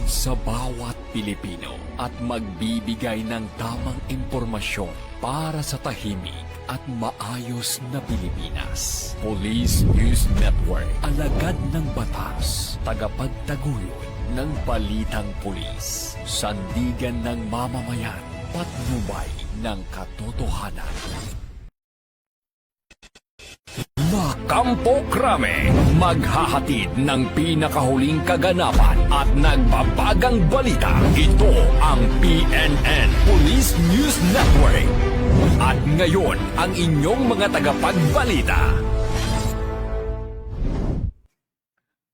lingkod sa bawat Pilipino at magbibigay ng tamang impormasyon para sa tahimik at maayos na Pilipinas. Police News Network, alagad ng batas, tagapagtaguyod ng balitang pulis, sandigan ng mamamayan, patnubay ng katotohanan. Kampo Krame, maghahatid ng pinakahuling kaganapan at nagbabagang balita. Ito ang PNN Police News Network. At ngayon, ang inyong mga tagapagbalita.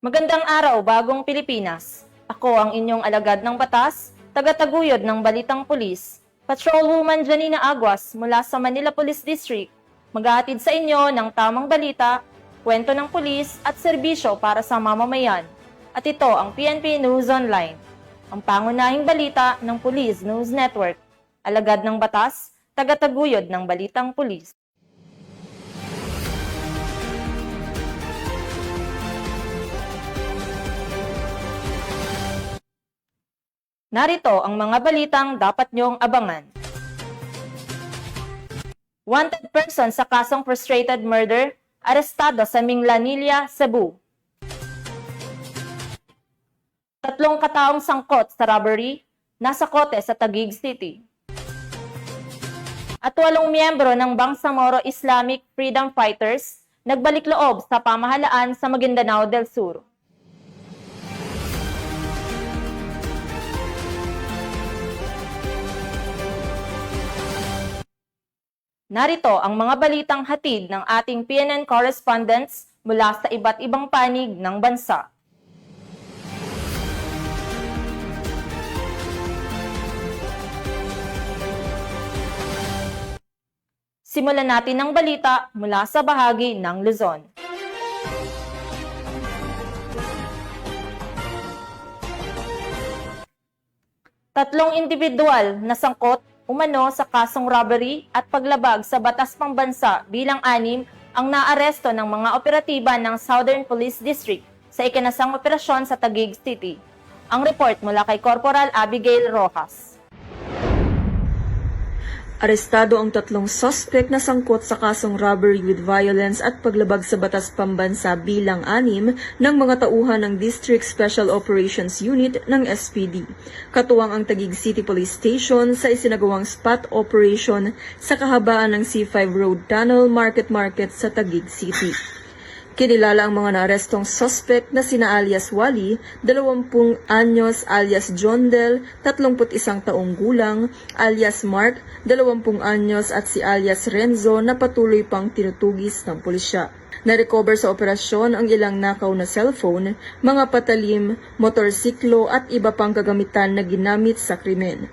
Magandang araw, bagong Pilipinas. Ako ang inyong alagad ng batas, tagataguyod ng balitang pulis, Patrolwoman Janina Aguas mula sa Manila Police District. Maghahatid sa inyo ng tamang balita, kwento ng pulis at serbisyo para sa mamamayan. At ito ang PNP News Online, ang pangunahing balita ng Police News Network. Alagad ng batas, tagataguyod ng balitang pulis. Narito ang mga balitang dapat niyong abangan. Wanted person sa kasong frustrated murder, arestado sa Minglanilla, Cebu. 3 kataong sangkot sa robbery, nasa kote sa Taguig City. At 8 miyembro ng Bangsamoro Islamic Freedom Fighters nagbalik loob sa pamahalaan sa Maguindanao del Sur. Narito ang mga balitang hatid ng ating PNN correspondents mula sa iba't ibang panig ng bansa. Simulan natin ang balita mula sa bahagi ng Luzon. Tatlong individual na sangkot umano sa kasong robbery at paglabag sa batas pambansa bilang 6 ang naaresto ng mga operatiba ng Southern Police District sa ikinasang operasyon sa Taguig City. Ang report mula kay Corporal Abigail Rojas. Arestado ang 3 suspect na sangkot sa kasong robbery with violence at paglabag sa batas pambansa bilang 6 ng mga tauhan ng District Special Operations Unit ng SPD. Katuwang ang Taguig City Police Station sa isinagawang spot operation sa kahabaan ng C5 Road Tunnel Market sa Taguig City. Kinilala ang mga naarestong suspect na sina alias Wally, 20 anyos, alias John Del, 31 taong gulang, alias Mark, 20 anyos at si alias Renzo na patuloy pang tinutugis ng pulisya. Na-recover sa operasyon ang ilang nakaw na cellphone, mga patalim, motorsiklo at iba pang kagamitan na ginamit sa krimen.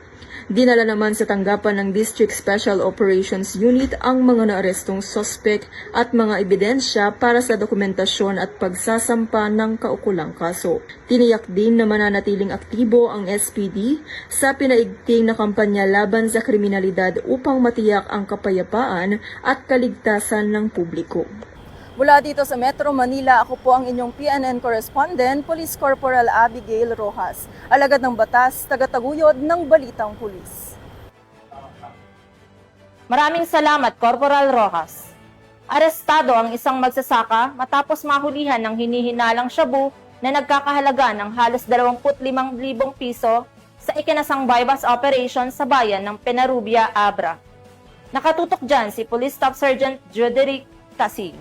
Dinala naman sa tanggapan ng District Special Operations Unit ang mga naarestong suspect at mga ebidensya para sa dokumentasyon at pagsasampa ng kaukulang kaso. Tiniyak din na mananatiling aktibo ang SPD sa pinaigting na kampanya laban sa kriminalidad upang matiyak ang kapayapaan at kaligtasan ng publiko. Mula dito sa Metro Manila, ako po ang inyong PNN correspondent, Police Corporal Abigail Rojas. Alagad ng batas, tagataguyod ng balitang pulis. Maraming salamat, Corporal Rojas. Arestado ang isang magsasaka matapos mahulihan ng hinihinalang shabu na nagkakahalaga ng halos 25,000 piso sa ikinasang bypass operation sa bayan ng Penarubia, Abra. Nakatutok dyan si Police Staff Sergeant Joderick Tasig.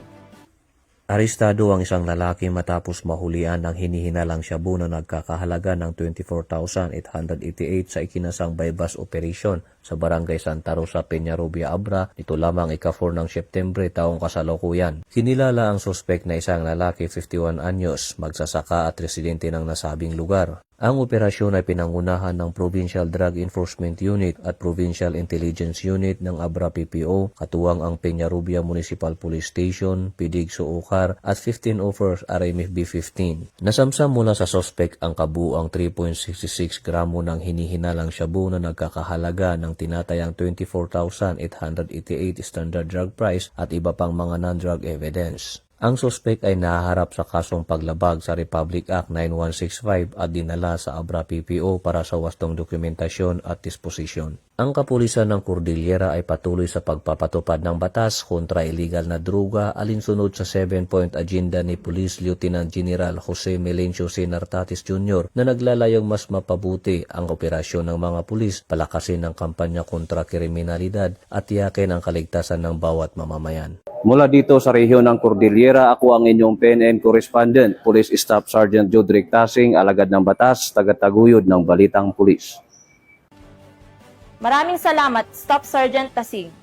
Arestado ang isang lalaki matapos mahulian ng hinihinalang shabu na nagkakahalaga ng 24,888 sa ikinasang bypass operation sa Barangay Santa Rosa, Peñarubia, Abra, nito lamang ika-4 ng Setyembre taong kasalukuyan. Kinilala ang suspect na isang lalaki 51 anyos, magsasaka at residente ng nasabing lugar. Ang operasyon ay pinangunahan ng Provincial Drug Enforcement Unit at Provincial Intelligence Unit ng Abra PPO, katuwang ang Peñarubia Municipal Police Station, Pidig Suukar at 15 offers RMF B15. Nasamsam mula sa suspect ang kabuang 3.66 gramo ng hinihinalang shabu na nagkakahalaga ng tinatayang 24,888 standard drug price at iba pang mga non-drug evidence. Ang suspek ay nahaharap sa kasong paglabag sa Republic Act 9165 at dinala sa Abra PPO para sa wastong dokumentasyon at disposisyon. Ang kapulisan ng Cordillera ay patuloy sa pagpapatupad ng batas kontra illegal na droga alinsunod sa 7-point agenda ni Police Lieutenant General Jose Melencio Sinartatis Jr. na naglalayong mas mapabuti ang operasyon ng mga pulis, palakasin ang kampanya kontra kriminalidad at tiyakin ang kaligtasan ng bawat mamamayan. Mula dito sa rehiyon ng Cordillera, ako ang inyong PNN correspondent, Police Staff Sergeant Jodrick Tasing, alagad ng batas, tagataguyod ng Balitang Pulis. Maraming salamat, Staff Sergeant Tasing.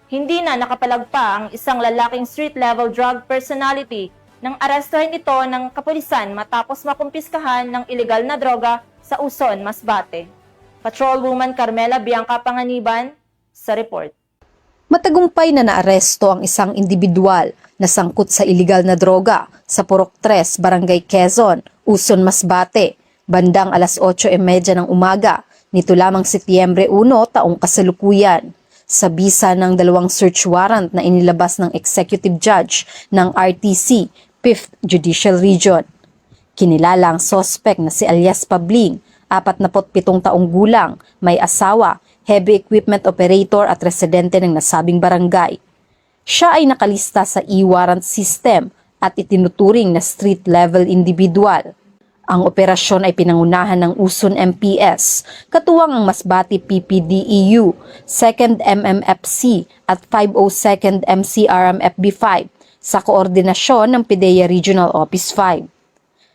Hindi na nakapalagpa ang isang lalaking street-level drug personality nang arestuhin ito ng kapulisan matapos makumpiskahan ng ilegal na droga sa Uson, Masbate. Patrolwoman Carmela Bianca Panganiban sa report. Matagumpay na naaresto ang isang individual na sangkot sa iligal na droga sa Purok 3, Barangay Quezon, Uson, Masbate, bandang alas 8:30 ng umaga, nito lamang Setyembre 1 taong kasalukuyan. Sa bisa ng 2 search warrant na inilabas ng Executive Judge ng RTC, 5th Judicial Region. Kinilala ang sospek na si alias Pabling, 47 taong gulang, may asawa, heavy equipment operator at residente ng nasabing barangay. Siya ay nakalista sa e-warrant system at itinuturing na street-level individual. Ang operasyon ay pinangunahan ng Uson MPS, katuwang ang Masbate PPDEU, 2nd MMFC at 502nd MCRMFB5 sa koordinasyon ng PIDEA Regional Office 5.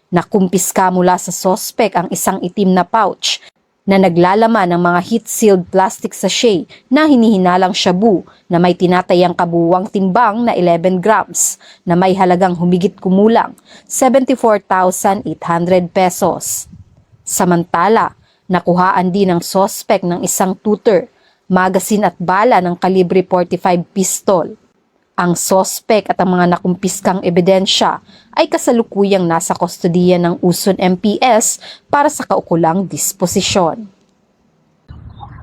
Nakumpiska mula sa sospek ang isang itim na pouch na naglalaman ng mga heat-sealed plastic sachet na hinihinalang shabu na may tinatayang kabuuang timbang na 11 grams na may halagang humigit kumulang 74,800 pesos. Samantala, nakuhaan din ng sospek ng isang tutor, magasin at bala ng kalibre .45 pistol. Ang sospek at ang mga nakumpiskang ebidensya ay kasalukuyang nasa kustodiya ng Uson MPS para sa kaukulang disposisyon.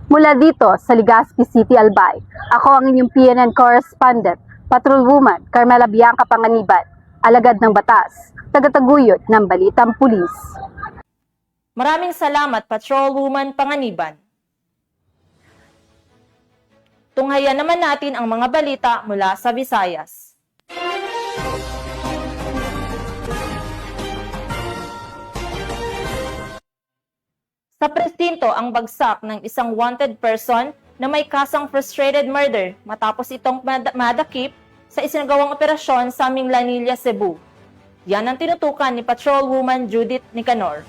Mula dito sa Legazpi City, Albay, ako ang inyong PNN correspondent, Patrolwoman Carmela Bianca Panganiban, alagad ng batas, tagataguyod ng Balitang Pulis. Maraming salamat, Patrolwoman Panganiban. Tunghayan naman natin ang mga balita mula sa Visayas. Sa presinto ang bagsak ng isang wanted person na may kasang frustrated murder matapos itong madakip sa isinagawang operasyon sa Minglanilla, Cebu. Yan ang tinutukan ni Patrolwoman Judith Nicanor.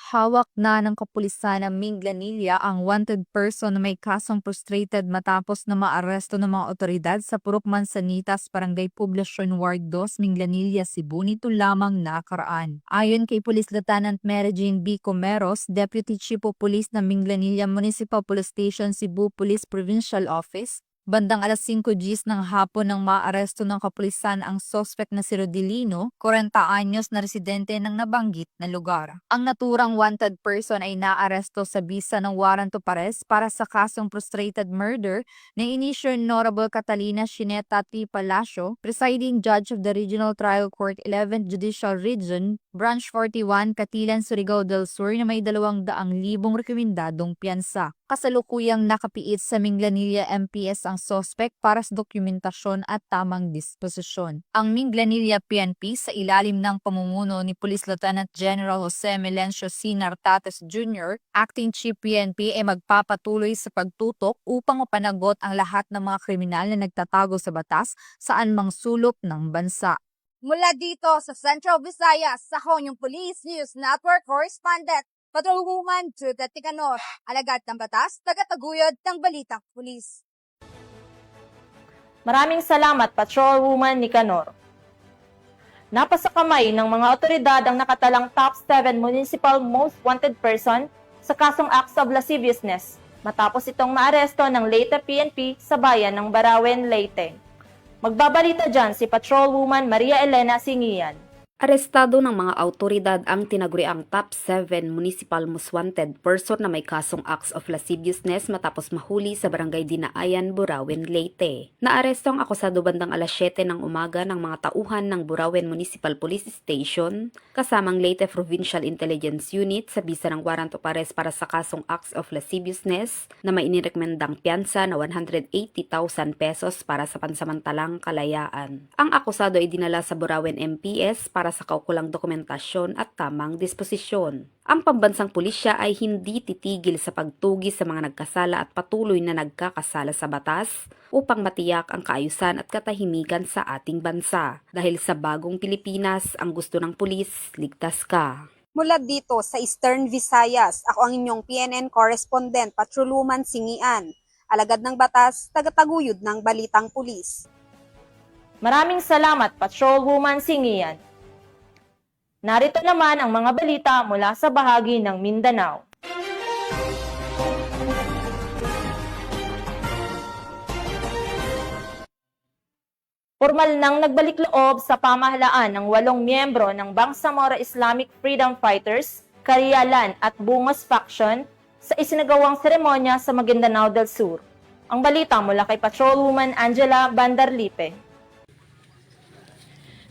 Hawak na ng kapulisan ng Minglanilla ang wanted person na may kasong frustrated matapos na maaresto ng mga otoridad sa Purok Manzanitas, Barangay Poblacion Ward 2, Minglanilla, Cebu nito lamang nakaraan. Ayon kay Police Lieutenant Mary Jane B. Comeros, Deputy Chief of Police ng Minglanilla Municipal Police Station, Cebu Police Provincial Office, bandang alas 5 Gs ng hapon nang maaresto ng kapulisan ang sospek na si Rodilino, 40 anyos na residente ng nabanggit na lugar. Ang naturang wanted person ay naaresto sa bisa ng warrant of arrest para sa kasong frustrated murder na inisyo ni Honorable Catalina Shineta T. Palacio, Presiding Judge of the Regional Trial Court 11th Judicial Region, Branch 41, Katilan, Surigao del Sur na may 200,000 rekomendadong piyansa. Kasalukuyang nakapiit sa Minglanilla MPS ang sospek para sa dokumentasyon at tamang disposisyon. Ang Minglanilla PNP sa ilalim ng pamumuno ni Police Lieutenant General Jose Melencio Sinartatis Jr., Acting Chief PNP ay magpapatuloy sa pagtutok upang mapanagot ang lahat ng mga kriminal na nagtatago sa batas saan mang sulok ng bansa. Mula dito sa Central Visayas, sa Honyong Police News Network Correspondent, Patrolwoman Judith Nicanor, alagad ng batas, tagataguyod ng Balitang Pulis. Maraming salamat, Patrolwoman Nicanor. Napasakamay ng mga otoridad ang nakatalang top 7 municipal most wanted person sa kasong acts of lasciviousness matapos itong maaresto ng Leyte PNP sa bayan ng Barawen, Leyte. Magbabalita dyan si Patrolwoman Maria Elena Singian. Arestado ng mga autoridad ang tinaguriang top 7 municipal most wanted person na may kasong acts of lasciviousness matapos mahuli sa barangay Dinaayan, Burauen, Leyte. Naaresto ang akusado bandang alas 7 ng umaga ng mga tauhan ng Burauen Municipal Police Station kasamang Leyte Provincial Intelligence Unit sa bisa ng warrant of arrest para sa kasong acts of lasciviousness na may inirekomendang piyansa na 180,000 pesos para sa pansamantalang kalayaan. Ang akusado ay dinala sa Burauen MPS para sa kaukulang dokumentasyon at tamang disposisyon. Ang pambansang pulisya ay hindi titigil sa pagtugi sa mga nagkasala at patuloy na nagkakasala sa batas upang matiyak ang kaayusan at katahimikan sa ating bansa. Dahil sa bagong Pilipinas, ang gusto ng pulis, ligtas ka. Mula dito sa Eastern Visayas, ako ang inyong PNN correspondent, Patroluman Singian. Alagad ng batas, tagataguyod ng balitang pulis. Maraming salamat, Patrolwoman Singian. Narito naman ang mga balita mula sa bahagi ng Mindanao. Formal nang nagbalik loob sa pamahalaan ng 8 miyembro ng Bangsamoro Islamic Freedom Fighters, Karialan at Bungos Faction sa isinagawang seremonya sa Maguindanao del Sur. Ang balita mula kay Patrolwoman Angela Bandarlipe.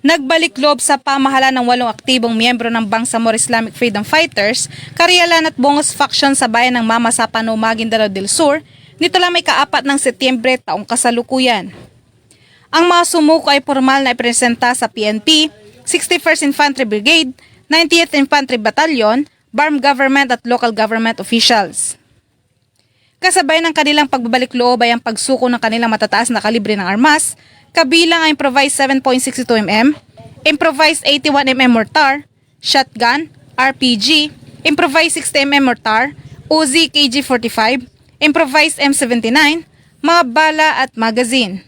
Nagbalik loob sa pamahalaan ng 8 aktibong miyembro ng Bangsamoro Islamic Freedom Fighters, Karialan at Bungos Faction sa bayan ng Mama Sapano, Maguindanao del Sur, nito lang may ka-4 ng Setyembre taong kasalukuyan. Ang mga sumuko ay formal na ipresenta sa PNP, 61st Infantry Brigade, 90th Infantry Battalion, BARM government at local government officials. Kasabay ng kanilang pagbabalik loob ay ang pagsuko ng kanilang matataas na kalibre ng armas, kabilang ang improvised 7.62mm, improvised 81mm mortar, shotgun, RPG, improvised 60mm mortar, Uzi KG-45, improvised M79, mga bala at magazine.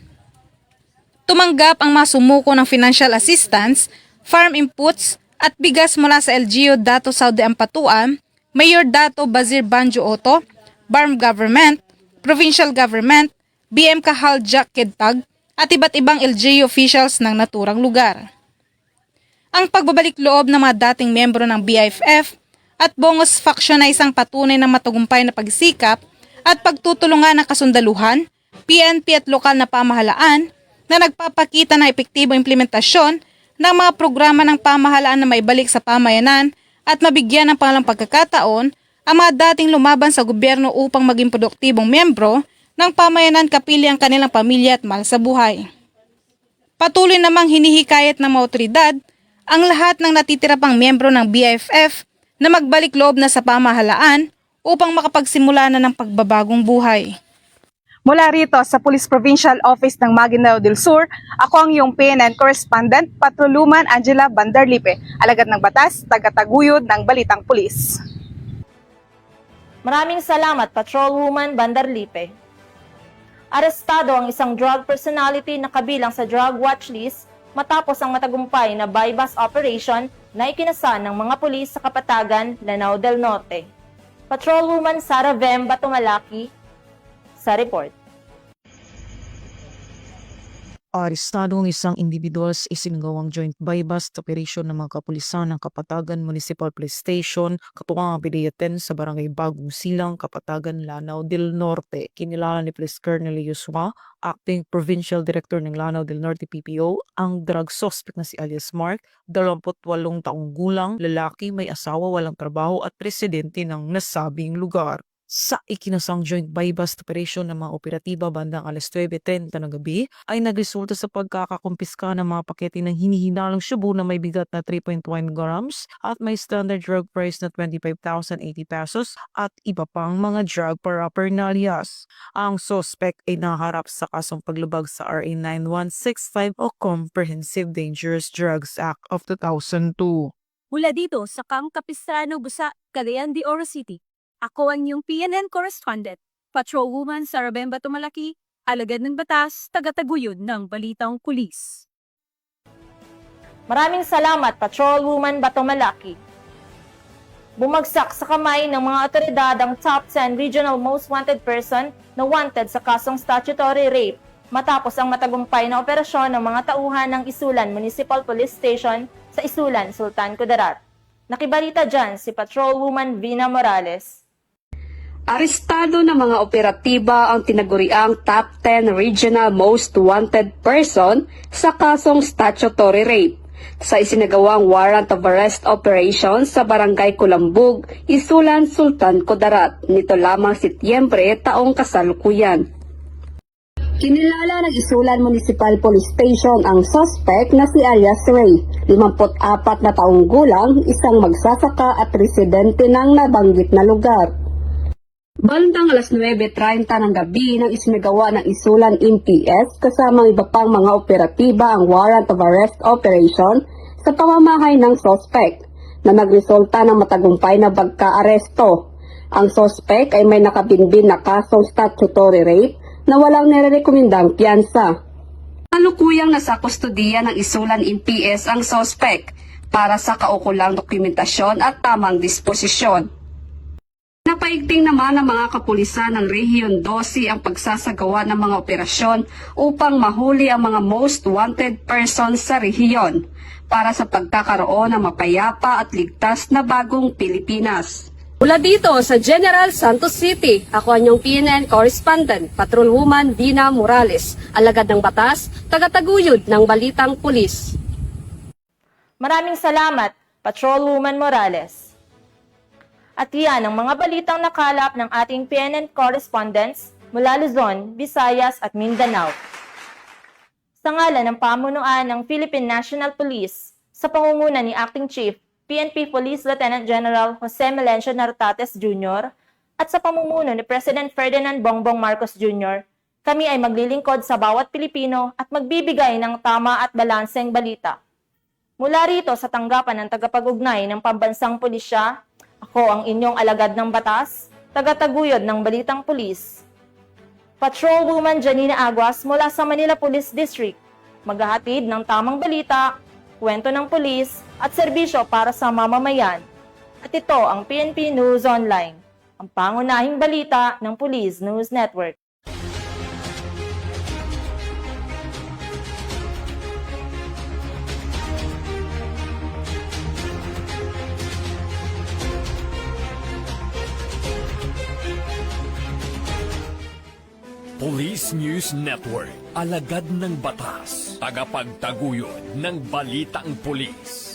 Tumanggap ang mga sumuko ng financial assistance, farm inputs at bigas mula sa LGU Dato Saudi Ampatuan, Mayor Dato Bazir Banjo Oto, BARM Government, Provincial Government, BM Kahal Jack Kedtag, at iba't ibang LGU officials ng naturang lugar. Ang pagbabalik loob ng mga dating miyembro ng BIFF at Bungos Faction ay isang patunay ng matagumpay na pagsikap at pagtutulungan ng kasundaluhan, PNP at lokal na pamahalaan na nagpapakita ng epektibong implementasyon ng mga programa ng pamahalaan na maibalik sa pamayanan at mabigyan ng pangalang pagkakataon ang mga dating lumaban sa gobyerno upang maging produktibong miyembro ng pamayanan kapili ang kanilang pamilya at mahal sa buhay. Patuloy namang hinihikayat ng mga otoridad ang lahat ng natitira pang miyembro ng BIFF na magbalik loob na sa pamahalaan upang makapagsimula na ng pagbabagong buhay. Mula rito sa Police Provincial Office ng Maguindanao del Sur, ako ang iyong PNN correspondent, Patroluman Angela Bandarlipe, alagad ng batas, tagataguyod ng balitang pulis. Maraming salamat, Patrolwoman Bandarlipe. Arestado ang isang drug personality na kabilang sa drug watch list matapos ang matagumpay na buy-bust operation na ikinasan ng mga pulis sa Kapatagan, Lanao del Norte. Patrolwoman Sara Vem Batumalaki sa report. Arestado ang isang individual sa isinagawang joint buy-bust operation ng mga kapulisan ng Kapatagan Municipal Police Station, katuwang ang PDA-10 sa Barangay Bagong Silang, Kapatagan, Lanao del Norte. Kinilala ni Police Colonel Yusua, Acting Provincial Director ng Lanao del Norte PPO, ang drug suspect na si alias Mark, 28 taong gulang, lalaki, may asawa, walang trabaho at presidente ng nasabing lugar. Sa ikinasang joint buy-bust operation ng mga operatiba bandang alas 9:30 ng gabi ay nagresulta sa pagkakakumpiska ng mga pakete ng hinihinalang shabu na may bigat na 3.1 grams at may standard drug price na 25,080 pesos at iba pang mga drug paraphernalias. Ang suspect ay naharap sa kasong paglabag sa RA 9165 o Comprehensive Dangerous Drugs Act of 2002. Mula dito sa Kapistrano, Busa, Cagayan de Oro City, ako ang iyong PNN correspondent, Patrolwoman Sara Vem Batumalaki, alagad ng batas, tagataguyod ng balitang pulis. Maraming salamat, Patrolwoman Batumalaki. Bumagsak sa kamay ng mga otoridad ang top 10 regional most wanted person na wanted sa kasong statutory rape matapos ang matagumpay na operasyon ng mga tauhan ng Isulan Municipal Police Station sa Isulan, Sultan Kudarat. Nakibalita dyan si Patrolwoman Vina Morales. Arestado ng mga operatiba ang tinaguriang Top 10 Regional Most Wanted Person sa kasong statutory rape sa isinagawang warrant of arrest operation sa Barangay Kulambug, Isulan, Sultan Kudarat nito lamang Setyembre taong kasalukuyan. Kinilala ng Isulan Municipal Police Station ang suspect na si alias Ray, 54 na taong gulang, isang magsasaka at residente ng nabanggit na lugar. Bandang alas 9:30 ng gabi nang isinagawa ng Isulan MPS kasama ang iba pang mga operatiba ang warrant of arrest operation sa pamamahay ng suspect na nagresulta ng matagumpay na pagka-aresto. Ang suspect ay may nakabinbin na kasong statutory rape na walang nirerekomendang piyansa. Kalukuyang nasa kustudiya ng Isulan MPS ang suspect para sa kaukulang dokumentasyon at tamang disposisyon. Napaigting naman ng mga kapulisan ng Rehiyon 12 ang pagsasagawa ng mga operasyon upang mahuli ang mga most wanted persons sa rehiyon para sa pagkakaroon ng mapayapa at ligtas na bagong Pilipinas. Mula dito sa General Santos City, ako ang inyong PNN correspondent, Patrolwoman Vina Morales, alagad ng batas, tagataguyod ng Balitang Pulis. Maraming salamat, Patrolwoman Morales. At yan ang mga balitang nakalap ng ating PNN correspondents mula Luzon, Visayas at Mindanao. Sa ngalan ng pamunuan ng Philippine National Police, sa pangunguna ni Acting Chief PNP Police Lieutenant General Jose Melencio Nartates Jr. at sa pamumuno ni President Ferdinand Bongbong Marcos Jr., kami ay maglilingkod sa bawat Pilipino at magbibigay ng tama at balanseng balita. Mula rito sa tanggapan ng tagapag-ugnay ng Pambansang Pulisya, ako ang inyong alagad ng batas, tagataguyod ng Balitang Pulis. Patrolwoman Janina Aguas mula sa Manila Police District, maghahatid ng tamang balita, kwento ng pulis at serbisyo para sa mamamayan. At ito ang PNP News Online, ang pangunahing balita ng Police News Network. Police News Network, alagad ng batas, tagapagtaguyod ng balitang pulis.